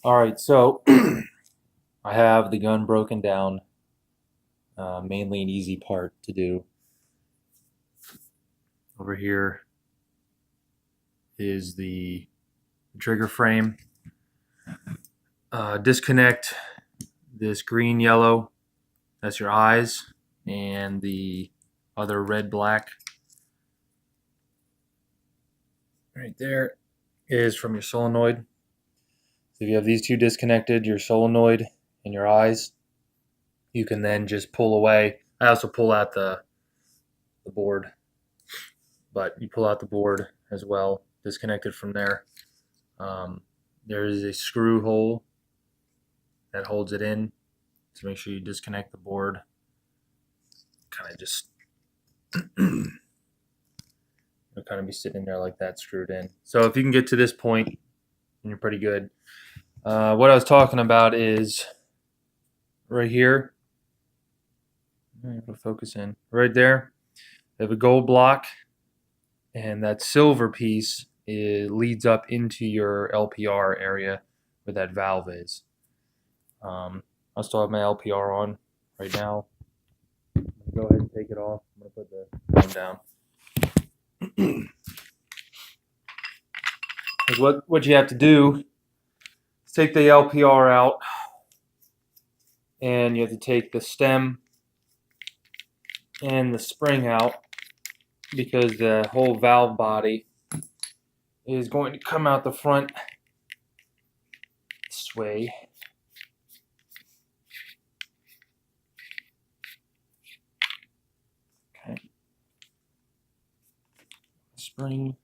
All right, so I have the gun broken down, mainly an easy part to do. Over here is the trigger frame. Disconnect this green, yellow, that's your eyes, and the other red, black right there is from your solenoid. So if you have these two disconnected, your solenoid and your eyes, you can then just pull away. I also pull out the board, but you pull out the board as well, disconnected from there. There is a screw hole that holds it in, so make sure you disconnect the board. Kind of just it'll kind of be sitting in there like that, screwed in. So if you can get to this point, then you're pretty good. What I was talking about is right here. It'll focus in right there. They have a gold block, and that silver piece leads up into your LPR area where that valve is. I still have my LPR on right now. I'm gonna go ahead and take it off. I'm gonna put the phone down. What you have to do is take the LPR out, and you have to take the stem and the spring out because the whole valve body is going to come out the front this way. Okay. Spring.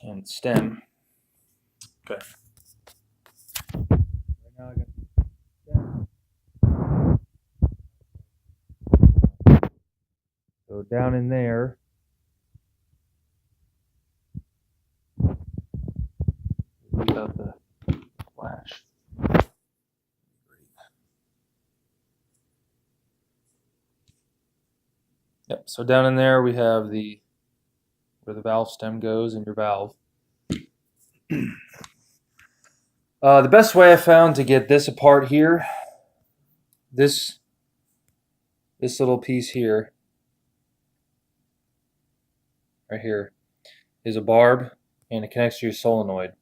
And stem. Okay. Right now I got stem. So down in there, leave out the flash. Yep. So down in there we have where the valve stem goes and your valve. The best way I found to get this apart here, this little piece here, right here, is a barb, and it connects to your solenoid.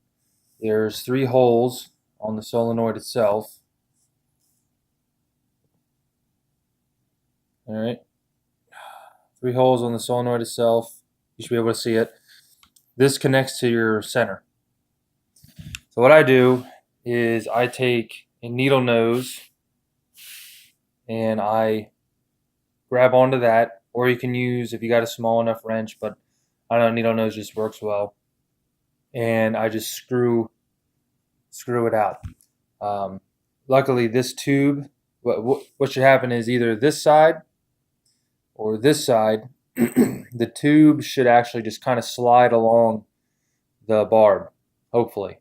There's 3 holes on the solenoid itself. All right, 3 holes on the solenoid itself. You should be able to see it. This connects to your center. So what I do is I take a needle nose and I grab onto that, or you can use, if you got a small enough wrench, but I don't know, needle nose just works well. And I just screw it out. Luckily, this tube, what should happen is either this side or this side, the tube should actually just kind of slide along the barb, hopefully.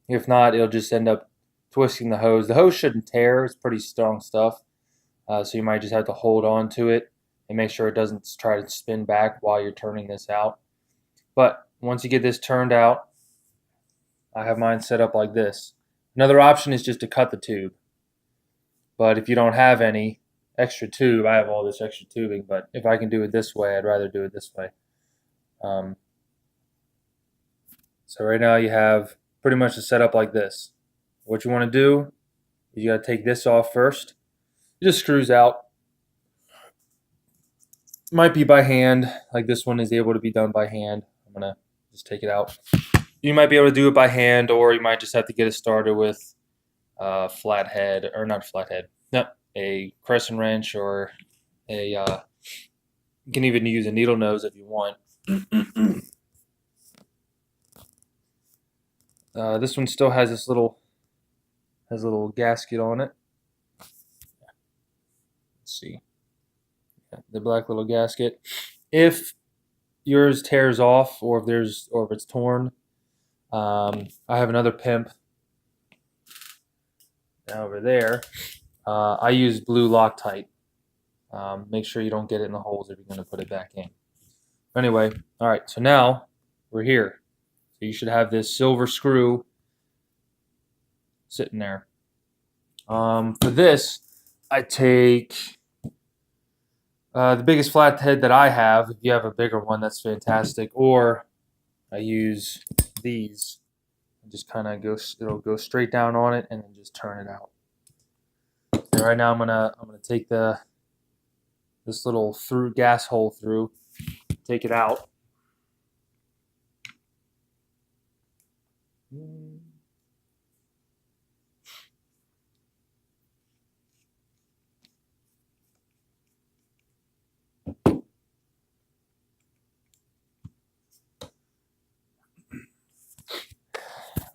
If not, it'll just end up twisting the hose. The hose shouldn't tear. It's pretty strong stuff. So you might just have to hold on to it and make sure it doesn't try to spin back while you're turning this out. But once you get this turned out, I have mine set up like this. Another option is just to cut the tube. But if you don't have any extra tube, I have all this extra tubing, but if I can do it this way, I'd rather do it this way. So right now you have pretty much a setup like this. What you want to do is you got to take this off first. It just screws out. Might be by hand, like this one is able to be done by hand. I'm going to just take it out. You might be able to do it by hand, or you might just have to get it started with a flathead, or not flathead, no, a crescent wrench, or you can even use a needle nose if you want. This one still has this little gasket on it. Let's see, the black little gasket. If yours tears off, or if it's torn, I have another Pimp over there. I use blue Loctite. Make sure you don't get it in the holes if you're going to put it back in. Anyway, all right, so now we're here. So you should have this silver screw sitting there. For this, I take the biggest flathead that I have. If you have a bigger one, that's fantastic. Or I use these. Just kind of it'll go straight down on it, and then just turn it out. And right now, I'm gonna take this little gas hole through, take it out.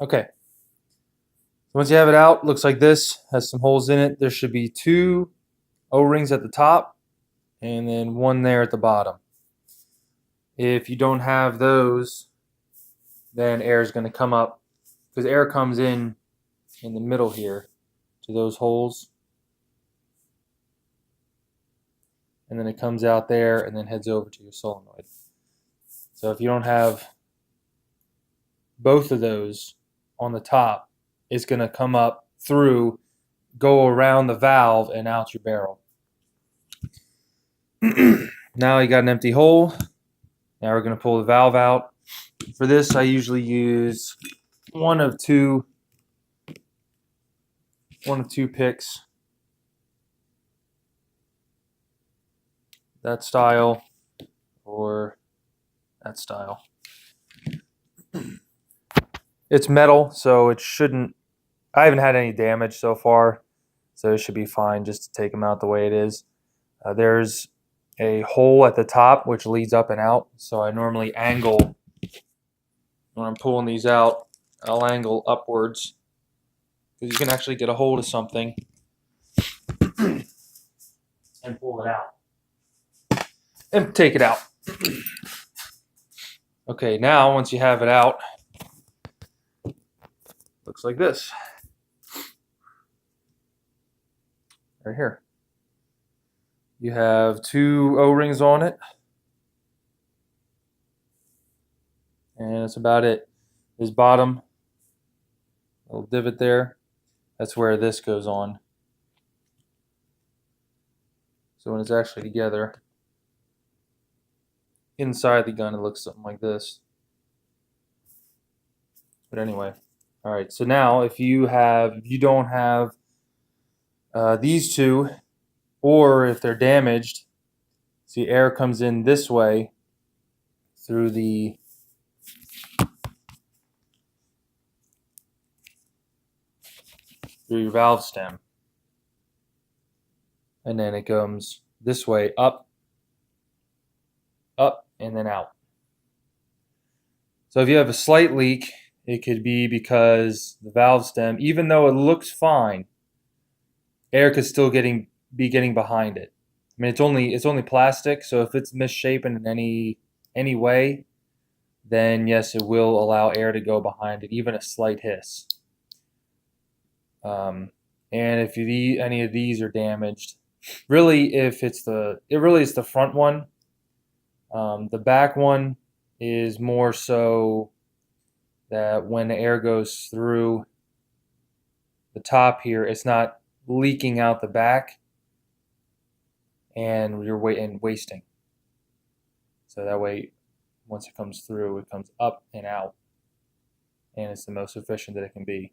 Okay. Once you have it out, looks like this. Has some holes in it. There should be 2 O-rings at the top and then 1 there at the bottom. If you don't have those, then air is going to come up, because air comes in the middle here to those holes, and then it comes out there and then heads over to your solenoid. So if you don't have both of those on the top, it's going to come up through, go around the valve and out your barrel. Now you got an empty hole. Now we're going to pull the valve out. For this, I usually use one of two picks. That style or that style. It's metal, so it shouldn't. I haven't had any damage so far, so it should be fine just to take them out the way it is. There's a hole at the top which leads up and out, so I normally angle when I'm pulling these out. I'll angle upwards because you can actually get a hold of something and pull it out and take it out. Okay, now once you have it out, looks like this right here. You have 2 O-rings on it, and that's about it. This bottom little divot there, that's where this goes on. So when it's actually together, inside the gun it looks something like this. But anyway, all right. So now if you don't have these 2, or if they're damaged, see, air comes in this way through your valve stem, and then it comes this way, up, and then out. So if you have a slight leak, it could be because the valve stem, even though it looks fine, air could still be getting behind it. I mean, it's only plastic, so if it's misshapen in any way, then yes, it will allow air to go behind it, even a slight hiss. And if any of these are damaged, really, if it's the front one. The back one is more so that when the air goes through the top here, it's not leaking out the back, and you're wasting. So that way, once it comes through, it comes up and out, and it's the most efficient that it can be.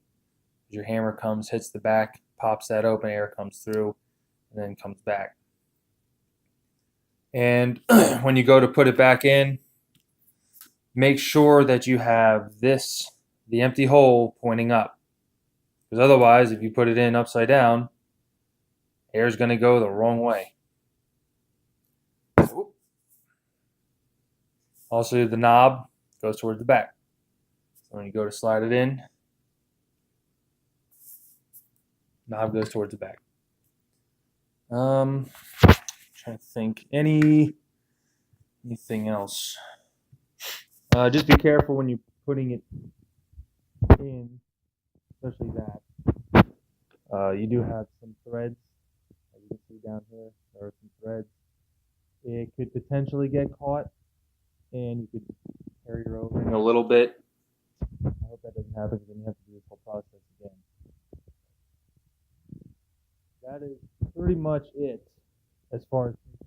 Your hammer comes, hits the back, pops that open, air comes through, and then comes back. And when you go to put it back in, make sure that you have the empty hole pointing up. Because otherwise, if you put it in upside down, air is going to go the wrong way. Also, the knob goes towards the back. So when you go to slide it in, knob goes towards the back. Trying to think anything else. Just be careful when you're putting it in, especially that. You do have some threads, as you can see down here. There are some threads. It could potentially get caught. and you could tear your O-ring a little bit. I hope that doesn't happen because then you have to do this whole process again. That is pretty much it as far as taking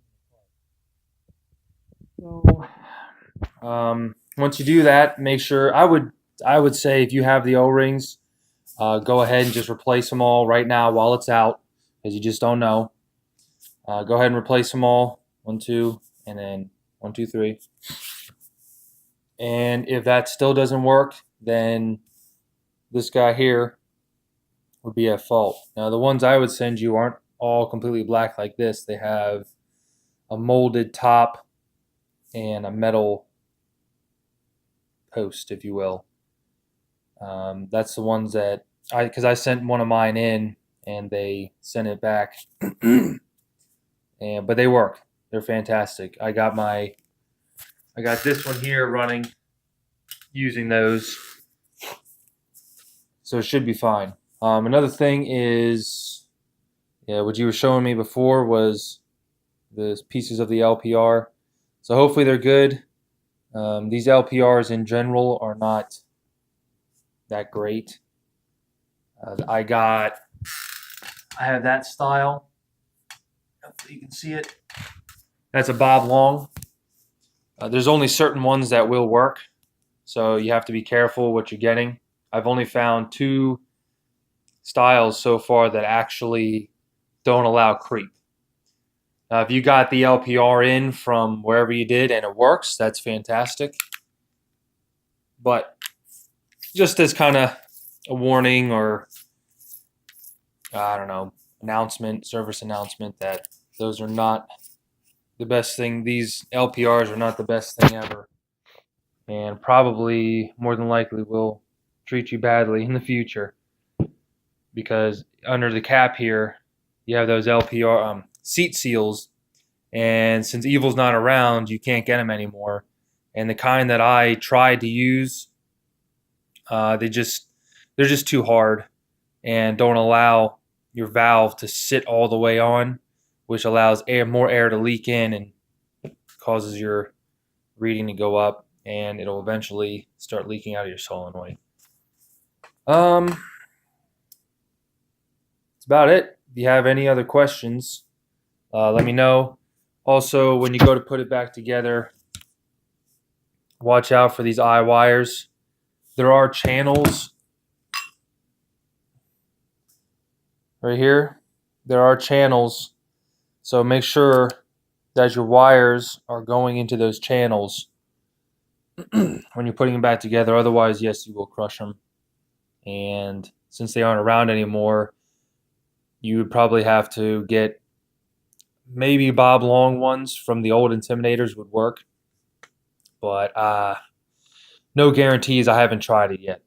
it apart. So, once you do that, make sure I would say if you have the O-rings, go ahead and just replace them all right now while it's out, because you just don't know. Go ahead and replace them all. 1, 2, and then 1, 2, 3. And if that still doesn't work, then this guy here would be at fault. Now, the ones I would send you aren't all completely black like this. They have a molded top and a metal post, if you will. That's the ones that because I sent one of mine in and they sent it back, but they work. They're fantastic. I got this one here running using those, so it should be fine. Another thing is, yeah, what you were showing me before was the pieces of the LPR. So hopefully they're good. These LPRs in general are not that great. I have that style. Hopefully you can see it. That's a Bob Long. There's only certain ones that will work, so you have to be careful what you're getting. I've only found 2 styles so far that actually don't allow creep. If you got the LPR in from wherever you did and it works, that's fantastic. But just as kind of a warning or, I don't know, service announcement that those are not the best thing. These LPRs are not the best thing ever, and probably more than likely will treat you badly in the future, because under the cap here you have those LPR seat seals, and since Evil's not around, you can't get them anymore. And the kind that I tried to use, they're just too hard and don't allow your valve to sit all the way on, which allows more air to leak in and causes your reading to go up, and it'll eventually start leaking out of your solenoid. That's about it. If you have any other questions, let me know. Also, when you go to put it back together, watch out for these eye wires. There are channels right here. There are channels, so make sure that your wires are going into those channels when you're putting them back together. Otherwise, yes, you will crush them. And since they aren't around anymore, you would probably have to get maybe Bob Long ones from the old Intimidators would work. But no guarantees. I haven't tried it yet.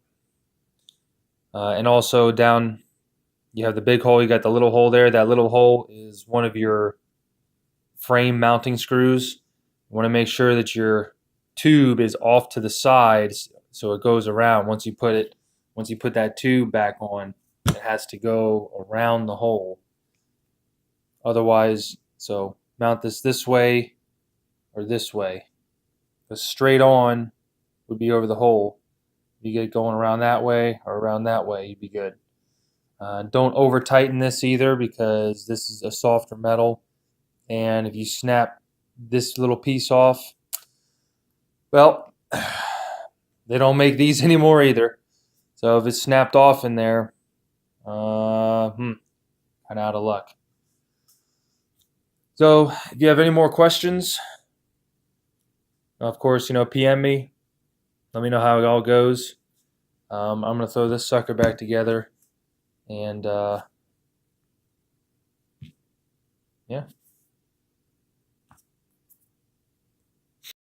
And also down, you have the big hole. You got the little hole there. That little hole is one of your frame mounting screws. You want to make sure that your tube is off to the sides so it goes around. Once you put that tube back on, it has to go around the hole. Otherwise, so mount this way or this way. The straight on would be over the hole. If you get going around that way or around that way, you'd be good. Don't over tighten this either, because this is a softer metal, and if you snap this little piece off, well, they don't make these anymore either. So if it's snapped off in there, kind of out of luck. So if you have any more questions, of course, PM me. Let me know how it all goes. I'm going to throw this sucker back together, and yeah.